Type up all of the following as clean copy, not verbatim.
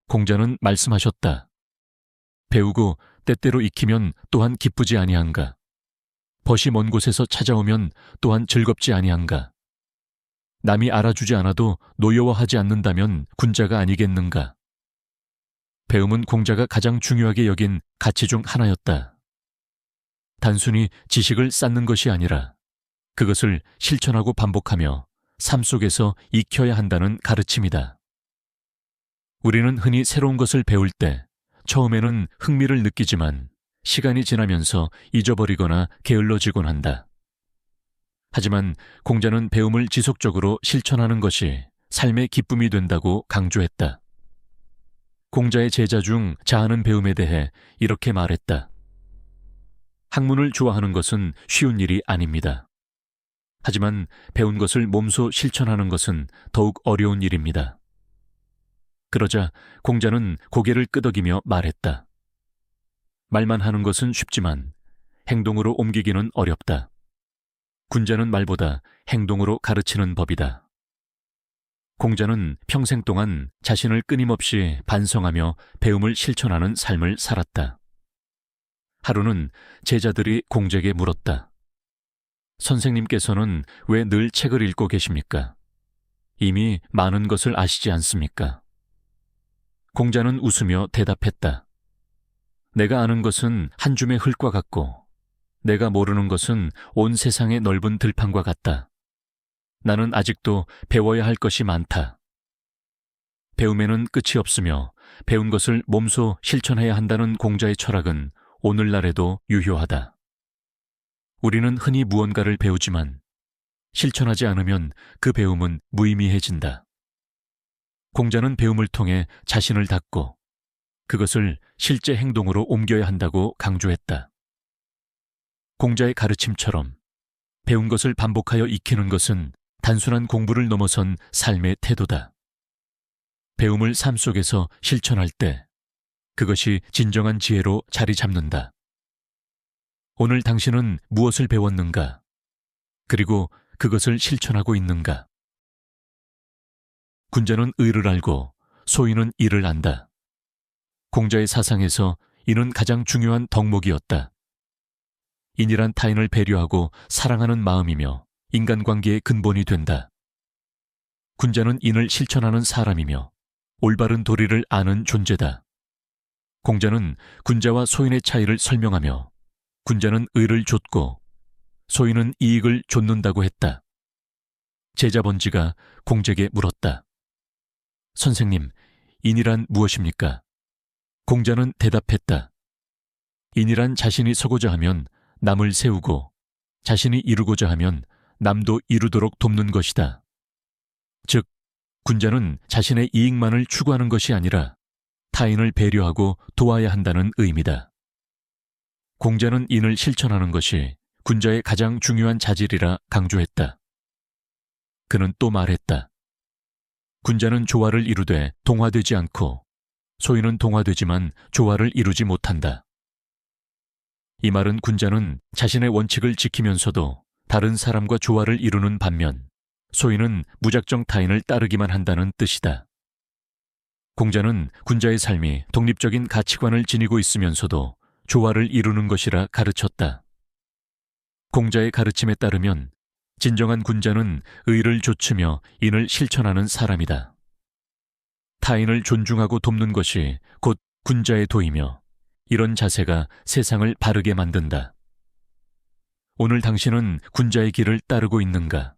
공자는 말씀하셨다. 배우고 때때로 익히면 또한 기쁘지 아니한가? 벗이 먼 곳에서 찾아오면 또한 즐겁지 아니한가? 남이 알아주지 않아도 노여워하지 않는다면 군자가 아니겠는가? 배움은 공자가 가장 중요하게 여긴 가치 중 하나였다. 단순히 지식을 쌓는 것이 아니라 그것을 실천하고 반복하며 삶 속에서 익혀야 한다는 가르침이다. 우리는 흔히 새로운 것을 배울 때 처음에는 흥미를 느끼지만 시간이 지나면서 잊어버리거나 게을러지곤 한다. 하지만 공자는 배움을 지속적으로 실천하는 것이 삶의 기쁨이 된다고 강조했다. 공자의 제자 중 자하는 배움에 대해 이렇게 말했다. 학문을 좋아하는 것은 쉬운 일이 아닙니다. 하지만 배운 것을 몸소 실천하는 것은 더욱 어려운 일입니다. 그러자 공자는 고개를 끄덕이며 말했다. 말만 하는 것은 쉽지만 행동으로 옮기기는 어렵다. 군자는 말보다 행동으로 가르치는 법이다. 공자는 평생 동안 자신을 끊임없이 반성하며 배움을 실천하는 삶을 살았다. 하루는 제자들이 공자에게 물었다. 선생님께서는 왜 늘 책을 읽고 계십니까? 이미 많은 것을 아시지 않습니까? 공자는 웃으며 대답했다. 내가 아는 것은 한 줌의 흙과 같고 내가 모르는 것은 온 세상의 넓은 들판과 같다. 나는 아직도 배워야 할 것이 많다. 배움에는 끝이 없으며 배운 것을 몸소 실천해야 한다는 공자의 철학은 오늘날에도 유효하다. 우리는 흔히 무언가를 배우지만 실천하지 않으면 그 배움은 무의미해진다. 공자는 배움을 통해 자신을 닦고 그것을 실제 행동으로 옮겨야 한다고 강조했다. 공자의 가르침처럼 배운 것을 반복하여 익히는 것은 단순한 공부를 넘어선 삶의 태도다. 배움을 삶 속에서 실천할 때 그것이 진정한 지혜로 자리 잡는다. 오늘 당신은 무엇을 배웠는가? 그리고 그것을 실천하고 있는가? 군자는 의를 알고 소인은 이를 안다. 공자의 사상에서 이는 가장 중요한 덕목이었다. 인이란 타인을 배려하고 사랑하는 마음이며 인간관계의 근본이 된다. 군자는 인을 실천하는 사람이며 올바른 도리를 아는 존재다. 공자는 군자와 소인의 차이를 설명하며 군자는 의를 좇고 소인은 이익을 좇는다고 했다. 제자 번지가 공자에게 물었다. 선생님, 인이란 무엇입니까? 공자는 대답했다. 인이란 자신이 서고자 하면 남을 세우고 자신이 이루고자 하면 남도 이루도록 돕는 것이다. 즉, 군자는 자신의 이익만을 추구하는 것이 아니라 타인을 배려하고 도와야 한다는 의미다. 공자는 인을 실천하는 것이 군자의 가장 중요한 자질이라 강조했다. 그는 또 말했다. 군자는 조화를 이루되 동화되지 않고 소인은 동화되지만 조화를 이루지 못한다. 이 말은 군자는 자신의 원칙을 지키면서도 다른 사람과 조화를 이루는 반면 소인은 무작정 타인을 따르기만 한다는 뜻이다. 공자는 군자의 삶이 독립적인 가치관을 지니고 있으면서도 조화를 이루는 것이라 가르쳤다. 공자의 가르침에 따르면 진정한 군자는 의를 좇으며 인을 실천하는 사람이다. 타인을 존중하고 돕는 것이 곧 군자의 도이며 이런 자세가 세상을 바르게 만든다. 오늘 당신은 군자의 길을 따르고 있는가?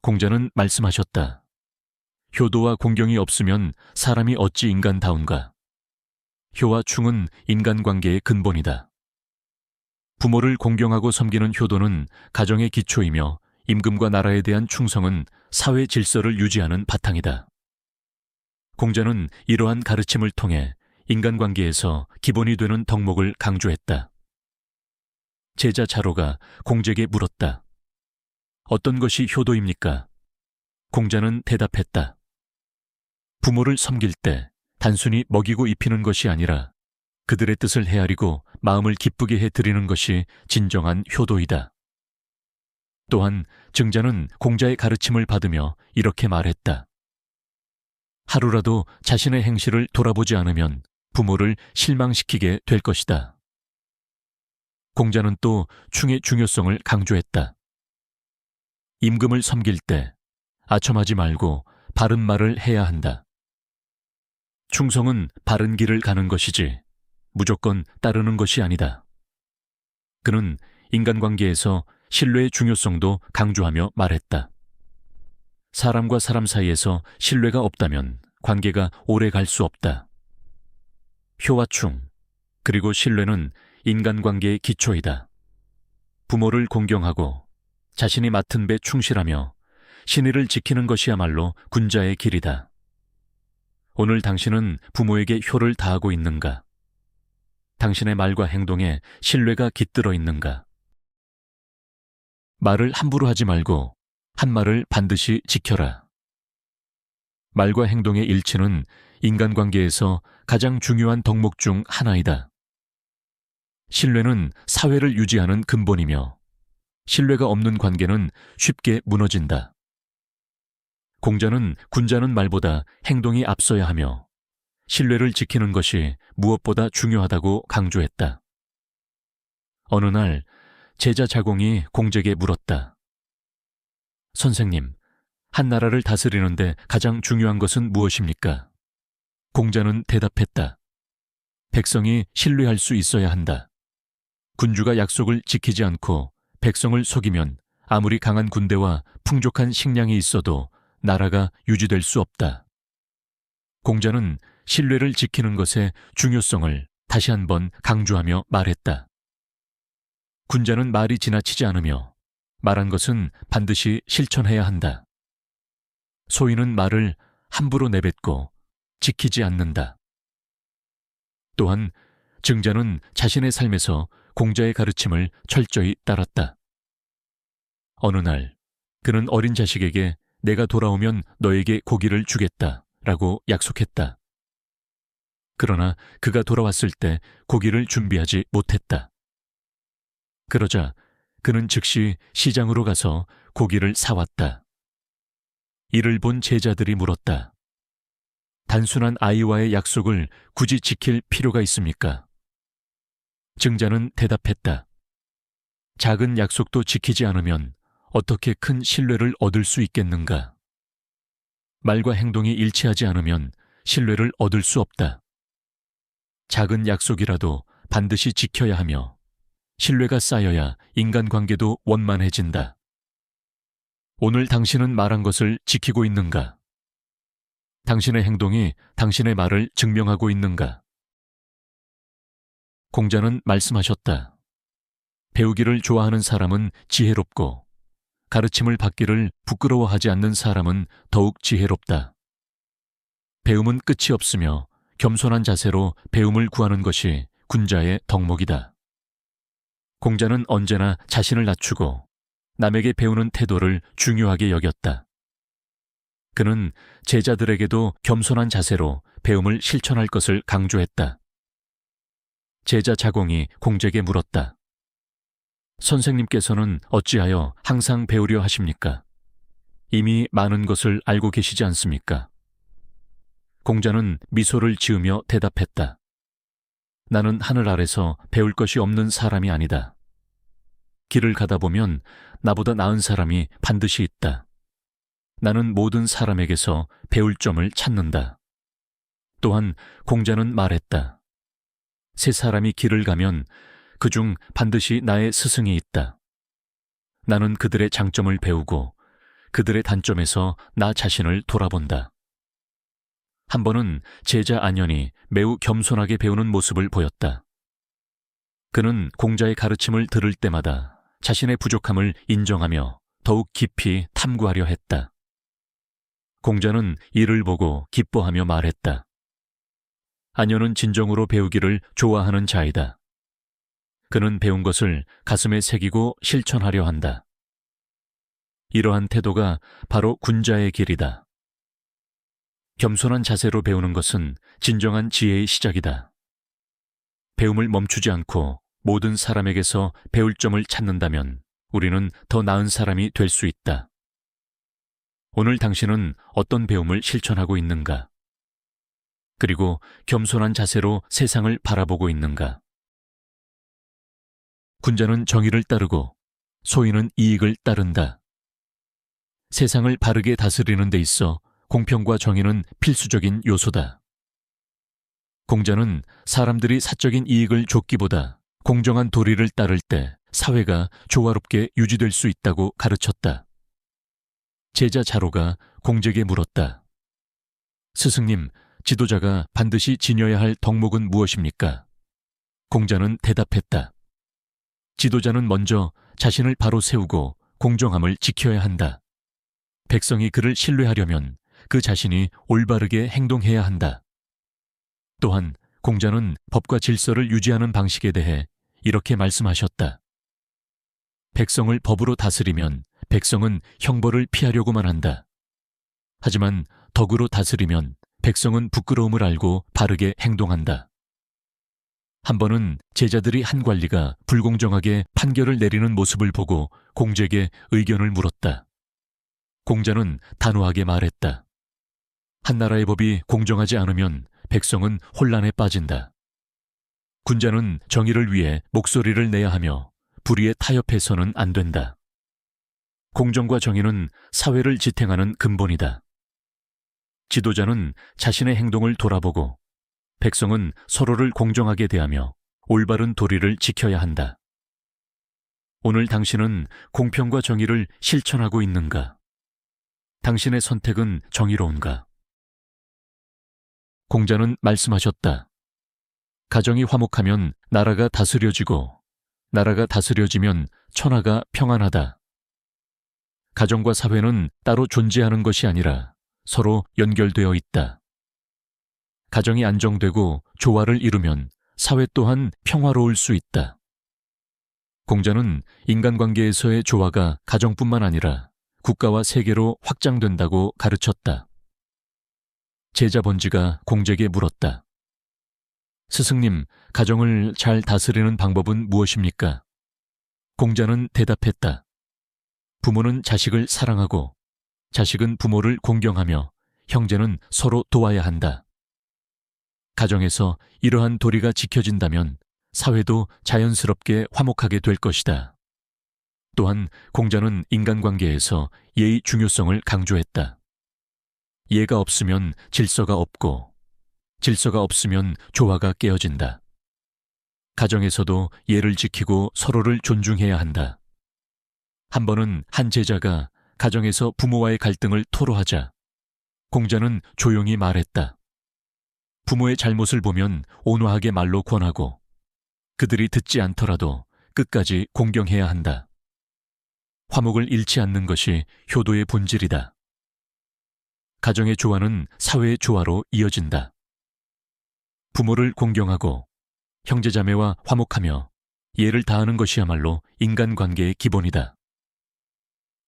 공자는 말씀하셨다. 효도와 공경이 없으면 사람이 어찌 인간다운가? 효와 충은 인간관계의 근본이다. 부모를 공경하고 섬기는 효도는 가정의 기초이며 임금과 나라에 대한 충성은 사회 질서를 유지하는 바탕이다. 공자는 이러한 가르침을 통해 인간관계에서 기본이 되는 덕목을 강조했다. 제자 자로가 공자에게 물었다. 어떤 것이 효도입니까? 공자는 대답했다. 부모를 섬길 때 단순히 먹이고 입히는 것이 아니라 그들의 뜻을 헤아리고 마음을 기쁘게 해드리는 것이 진정한 효도이다. 또한 증자는 공자의 가르침을 받으며 이렇게 말했다. 하루라도 자신의 행실을 돌아보지 않으면 부모를 실망시키게 될 것이다. 공자는 또 충의 중요성을 강조했다. 임금을 섬길 때 아첨하지 말고 바른 말을 해야 한다. 충성은 바른 길을 가는 것이지 무조건 따르는 것이 아니다. 그는 인간관계에서 신뢰의 중요성도 강조하며 말했다. 사람과 사람 사이에서 신뢰가 없다면 관계가 오래 갈 수 없다. 효와 충, 그리고 신뢰는 인간관계의 기초이다. 부모를 공경하고 자신이 맡은 배 충실하며 신의를 지키는 것이야말로 군자의 길이다. 오늘 당신은 부모에게 효를 다하고 있는가? 당신의 말과 행동에 신뢰가 깃들어 있는가? 말을 함부로 하지 말고 한 말을 반드시 지켜라. 말과 행동의 일치는 인간관계에서 가장 중요한 덕목 중 하나이다. 신뢰는 사회를 유지하는 근본이며 신뢰가 없는 관계는 쉽게 무너진다. 공자는 군자는 말보다 행동이 앞서야 하며 신뢰를 지키는 것이 무엇보다 중요하다고 강조했다. 어느 날 제자 자공이 공자에게 물었다. 선생님, 한 나라를 다스리는데 가장 중요한 것은 무엇입니까? 공자는 대답했다. 백성이 신뢰할 수 있어야 한다. 군주가 약속을 지키지 않고 백성을 속이면 아무리 강한 군대와 풍족한 식량이 있어도 나라가 유지될 수 없다. 공자는 신뢰를 지키는 것의 중요성을 다시 한번 강조하며 말했다. 군자는 말이 지나치지 않으며 말한 것은 반드시 실천해야 한다. 소인은 말을 함부로 내뱉고 지키지 않는다. 또한 증자는 자신의 삶에서 공자의 가르침을 철저히 따랐다. 어느 날 그는 어린 자식에게 내가 돌아오면 너에게 고기를 주겠다 라고 약속했다. 그러나 그가 돌아왔을 때 고기를 준비하지 못했다. 그러자 그는 즉시 시장으로 가서 고기를 사왔다. 이를 본 제자들이 물었다. 단순한 아이와의 약속을 굳이 지킬 필요가 있습니까? 증자는 대답했다. 작은 약속도 지키지 않으면 어떻게 큰 신뢰를 얻을 수 있겠는가? 말과 행동이 일치하지 않으면 신뢰를 얻을 수 없다. 작은 약속이라도 반드시 지켜야 하며 신뢰가 쌓여야 인간관계도 원만해진다. 오늘 당신은 말한 것을 지키고 있는가? 당신의 행동이 당신의 말을 증명하고 있는가? 공자는 말씀하셨다. 배우기를 좋아하는 사람은 지혜롭고 가르침을 받기를 부끄러워하지 않는 사람은 더욱 지혜롭다. 배움은 끝이 없으며 겸손한 자세로 배움을 구하는 것이 군자의 덕목이다. 공자는 언제나 자신을 낮추고 남에게 배우는 태도를 중요하게 여겼다. 그는 제자들에게도 겸손한 자세로 배움을 실천할 것을 강조했다. 제자 자공이 공자에게 물었다. 선생님께서는 어찌하여 항상 배우려 하십니까? 이미 많은 것을 알고 계시지 않습니까? 공자는 미소를 지으며 대답했다. 나는 하늘 아래서 배울 것이 없는 사람이 아니다. 길을 가다 보면 나보다 나은 사람이 반드시 있다. 나는 모든 사람에게서 배울 점을 찾는다. 또한 공자는 말했다. 세 사람이 길을 가면 그중 반드시 나의 스승이 있다. 나는 그들의 장점을 배우고 그들의 단점에서 나 자신을 돌아본다. 한 번은 제자 안현이 매우 겸손하게 배우는 모습을 보였다. 그는 공자의 가르침을 들을 때마다 자신의 부족함을 인정하며 더욱 깊이 탐구하려 했다. 공자는 이를 보고 기뻐하며 말했다. 안현은 진정으로 배우기를 좋아하는 자이다. 그는 배운 것을 가슴에 새기고 실천하려 한다. 이러한 태도가 바로 군자의 길이다. 겸손한 자세로 배우는 것은 진정한 지혜의 시작이다. 배움을 멈추지 않고 모든 사람에게서 배울 점을 찾는다면 우리는 더 나은 사람이 될 수 있다. 오늘 당신은 어떤 배움을 실천하고 있는가? 그리고 겸손한 자세로 세상을 바라보고 있는가? 군자는 정의를 따르고 소인은 이익을 따른다. 세상을 바르게 다스리는 데 있어 공평과 정의는 필수적인 요소다. 공자는 사람들이 사적인 이익을 좇기보다 공정한 도리를 따를 때 사회가 조화롭게 유지될 수 있다고 가르쳤다. 제자 자로가 공제에게 물었다. 스승님, 지도자가 반드시 지녀야 할 덕목은 무엇입니까? 공자는 대답했다. 지도자는 먼저 자신을 바로 세우고 공정함을 지켜야 한다. 백성이 그를 신뢰하려면 그 자신이 올바르게 행동해야 한다. 또한 공자는 법과 질서를 유지하는 방식에 대해 이렇게 말씀하셨다. 백성을 법으로 다스리면 백성은 형벌을 피하려고만 한다. 하지만 덕으로 다스리면 백성은 부끄러움을 알고 바르게 행동한다. 한 번은 제자들이 한 관리가 불공정하게 판결을 내리는 모습을 보고 공자에게 의견을 물었다. 공자는 단호하게 말했다. 한 나라의 법이 공정하지 않으면 백성은 혼란에 빠진다. 군자는 정의를 위해 목소리를 내야 하며 불의에 타협해서는 안 된다. 공정과 정의는 사회를 지탱하는 근본이다. 지도자는 자신의 행동을 돌아보고 백성은 서로를 공정하게 대하며 올바른 도리를 지켜야 한다. 오늘 당신은 공평과 정의를 실천하고 있는가? 당신의 선택은 정의로운가? 공자는 말씀하셨다. 가정이 화목하면 나라가 다스려지고 나라가 다스려지면 천하가 평안하다. 가정과 사회는 따로 존재하는 것이 아니라 서로 연결되어 있다. 가정이 안정되고 조화를 이루면 사회 또한 평화로울 수 있다. 공자는 인간관계에서의 조화가 가정뿐만 아니라 국가와 세계로 확장된다고 가르쳤다. 제자 번지가 공자에게 물었다. 스승님, 가정을 잘 다스리는 방법은 무엇입니까? 공자는 대답했다. 부모는 자식을 사랑하고 자식은 부모를 공경하며 형제는 서로 도와야 한다. 가정에서 이러한 도리가 지켜진다면 사회도 자연스럽게 화목하게 될 것이다. 또한 공자는 인간관계에서 예의 중요성을 강조했다. 예가 없으면 질서가 없고 질서가 없으면 조화가 깨어진다. 가정에서도 예를 지키고 서로를 존중해야 한다. 한 번은 한 제자가 가정에서 부모와의 갈등을 토로하자 공자는 조용히 말했다. 부모의 잘못을 보면 온화하게 말로 권하고 그들이 듣지 않더라도 끝까지 공경해야 한다. 화목을 잃지 않는 것이 효도의 본질이다. 가정의 조화는 사회의 조화로 이어진다. 부모를 공경하고 형제자매와 화목하며 예를 다하는 것이야말로 인간관계의 기본이다.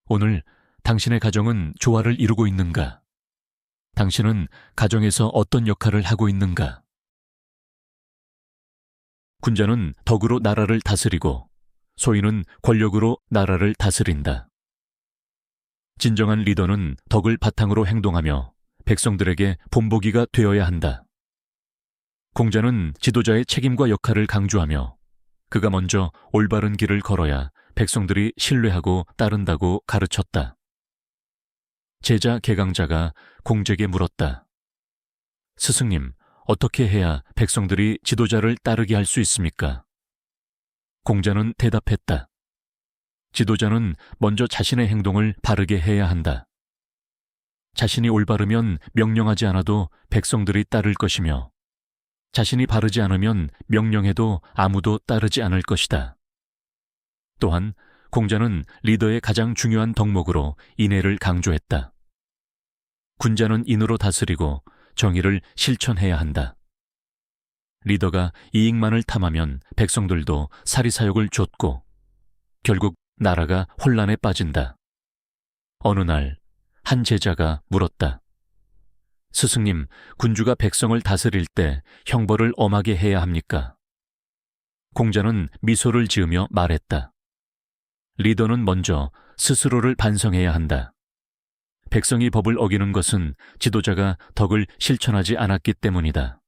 오늘 당신의 가정은 조화를 이루고 있는가? 당신은 가정에서 어떤 역할을 하고 있는가? 군자는 덕으로 나라를 다스리고 소인은 권력으로 나라를 다스린다. 진정한 리더는 덕을 바탕으로 행동하며 백성들에게 본보기가 되어야 한다. 공자는 지도자의 책임과 역할을 강조하며 그가 먼저 올바른 길을 걸어야 백성들이 신뢰하고 따른다고 가르쳤다. 제자 개강자가 공자에게 물었다. 스승님, 어떻게 해야 백성들이 지도자를 따르게 할 수 있습니까? 공자는 대답했다. 지도자는 먼저 자신의 행동을 바르게 해야 한다. 자신이 올바르면 명령하지 않아도 백성들이 따를 것이며 자신이 바르지 않으면 명령해도 아무도 따르지 않을 것이다. 또한 공자는 리더의 가장 중요한 덕목으로 인애를 강조했다. 군자는 인으로 다스리고 정의를 실천해야 한다. 리더가 이익만을 탐하면 백성들도 사리사욕을 좇고 결국 나라가 혼란에 빠진다. 어느 날 한 제자가 물었다. 스승님, 군주가 백성을 다스릴 때 형벌을 엄하게 해야 합니까? 공자는 미소를 지으며 말했다. 리더는 먼저 스스로를 반성해야 한다. 백성이 법을 어기는 것은 지도자가 덕을 실천하지 않았기 때문이다.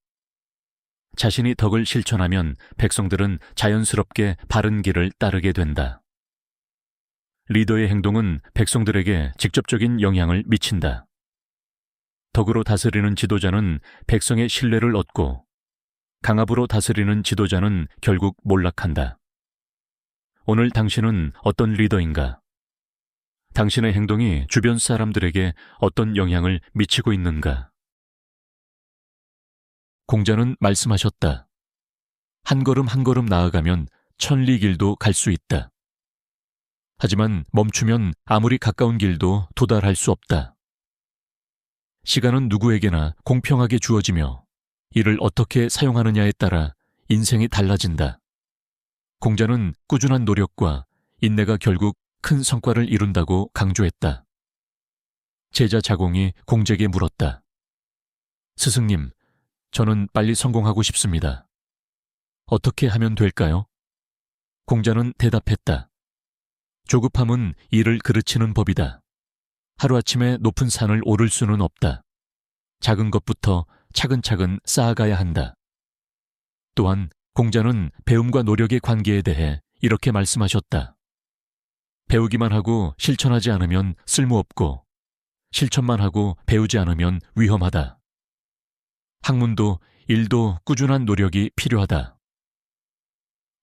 자신이 덕을 실천하면 백성들은 자연스럽게 바른 길을 따르게 된다. 리더의 행동은 백성들에게 직접적인 영향을 미친다. 덕으로 다스리는 지도자는 백성의 신뢰를 얻고 강압으로 다스리는 지도자는 결국 몰락한다. 오늘 당신은 어떤 리더인가? 당신의 행동이 주변 사람들에게 어떤 영향을 미치고 있는가? 공자는 말씀하셨다. 한 걸음 한 걸음 나아가면 천리길도 갈 수 있다. 하지만 멈추면 아무리 가까운 길도 도달할 수 없다. 시간은 누구에게나 공평하게 주어지며 이를 어떻게 사용하느냐에 따라 인생이 달라진다. 공자는 꾸준한 노력과 인내가 결국 큰 성과를 이룬다고 강조했다. 제자 자공이 공자에게 물었다. 스승님, 저는 빨리 성공하고 싶습니다. 어떻게 하면 될까요? 공자는 대답했다. 조급함은 이를 그르치는 법이다. 하루아침에 높은 산을 오를 수는 없다. 작은 것부터 차근차근 쌓아가야 한다. 또한 공자는 배움과 노력의 관계에 대해 이렇게 말씀하셨다. 배우기만 하고 실천하지 않으면 쓸모없고 실천만 하고 배우지 않으면 위험하다. 학문도 일도 꾸준한 노력이 필요하다.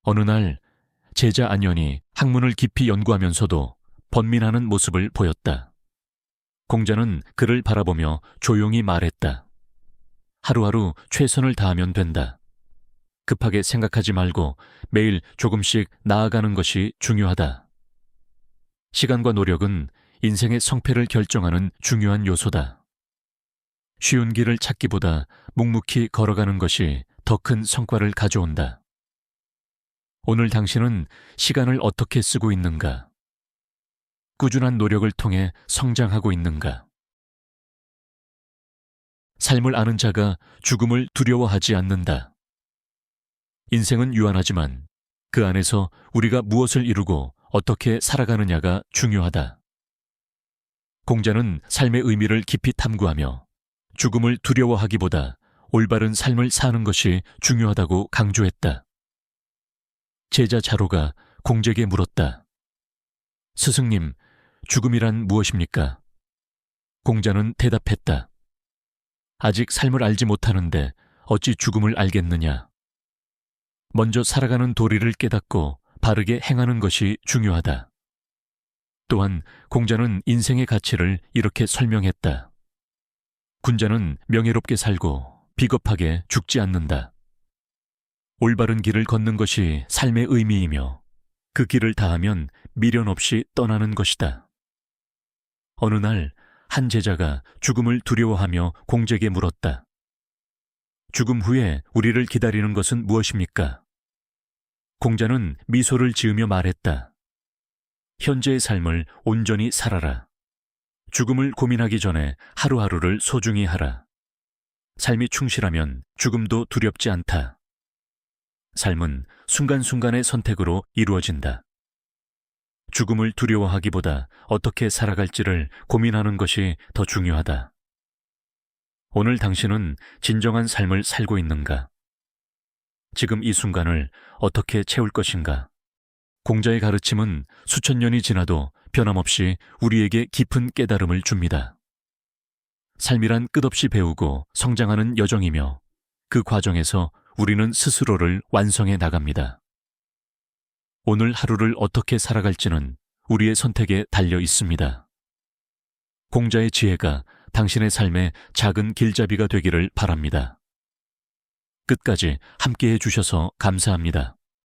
어느 날 제자 안연이 학문을 깊이 연구하면서도 번민하는 모습을 보였다. 공자는 그를 바라보며 조용히 말했다. 하루하루 최선을 다하면 된다. 급하게 생각하지 말고 매일 조금씩 나아가는 것이 중요하다. 시간과 노력은 인생의 성패를 결정하는 중요한 요소다. 쉬운 길을 찾기보다 묵묵히 걸어가는 것이 더 큰 성과를 가져온다. 오늘 당신은 시간을 어떻게 쓰고 있는가? 꾸준한 노력을 통해 성장하고 있는가? 삶을 아는 자가 죽음을 두려워하지 않는다. 인생은 유한하지만 그 안에서 우리가 무엇을 이루고 어떻게 살아가느냐가 중요하다. 공자는 삶의 의미를 깊이 탐구하며 죽음을 두려워하기보다 올바른 삶을 사는 것이 중요하다고 강조했다. 제자 자로가 공자에게 물었다. 스승님, 죽음이란 무엇입니까? 공자는 대답했다. 아직 삶을 알지 못하는데 어찌 죽음을 알겠느냐? 먼저 살아가는 도리를 깨닫고 바르게 행하는 것이 중요하다. 또한 공자는 인생의 가치를 이렇게 설명했다. 군자는 명예롭게 살고 비겁하게 죽지 않는다. 올바른 길을 걷는 것이 삶의 의미이며 그 길을 다하면 미련 없이 떠나는 것이다. 어느 날 한 제자가 죽음을 두려워하며 공자에게 물었다. 죽음 후에 우리를 기다리는 것은 무엇입니까? 공자는 미소를 지으며 말했다. 현재의 삶을 온전히 살아라. 죽음을 고민하기 전에 하루하루를 소중히 하라. 삶이 충실하면 죽음도 두렵지 않다. 삶은 순간순간의 선택으로 이루어진다. 죽음을 두려워하기보다 어떻게 살아갈지를 고민하는 것이 더 중요하다. 오늘 당신은 진정한 삶을 살고 있는가? 지금 이 순간을 어떻게 채울 것인가? 공자의 가르침은 수천 년이 지나도 변함없이 우리에게 깊은 깨달음을 줍니다. 삶이란 끝없이 배우고 성장하는 여정이며 그 과정에서 우리는 스스로를 완성해 나갑니다. 오늘 하루를 어떻게 살아갈지는 우리의 선택에 달려 있습니다. 공자의 지혜가 당신의 삶의 작은 길잡이가 되기를 바랍니다. 끝까지 함께해 주셔서 감사합니다.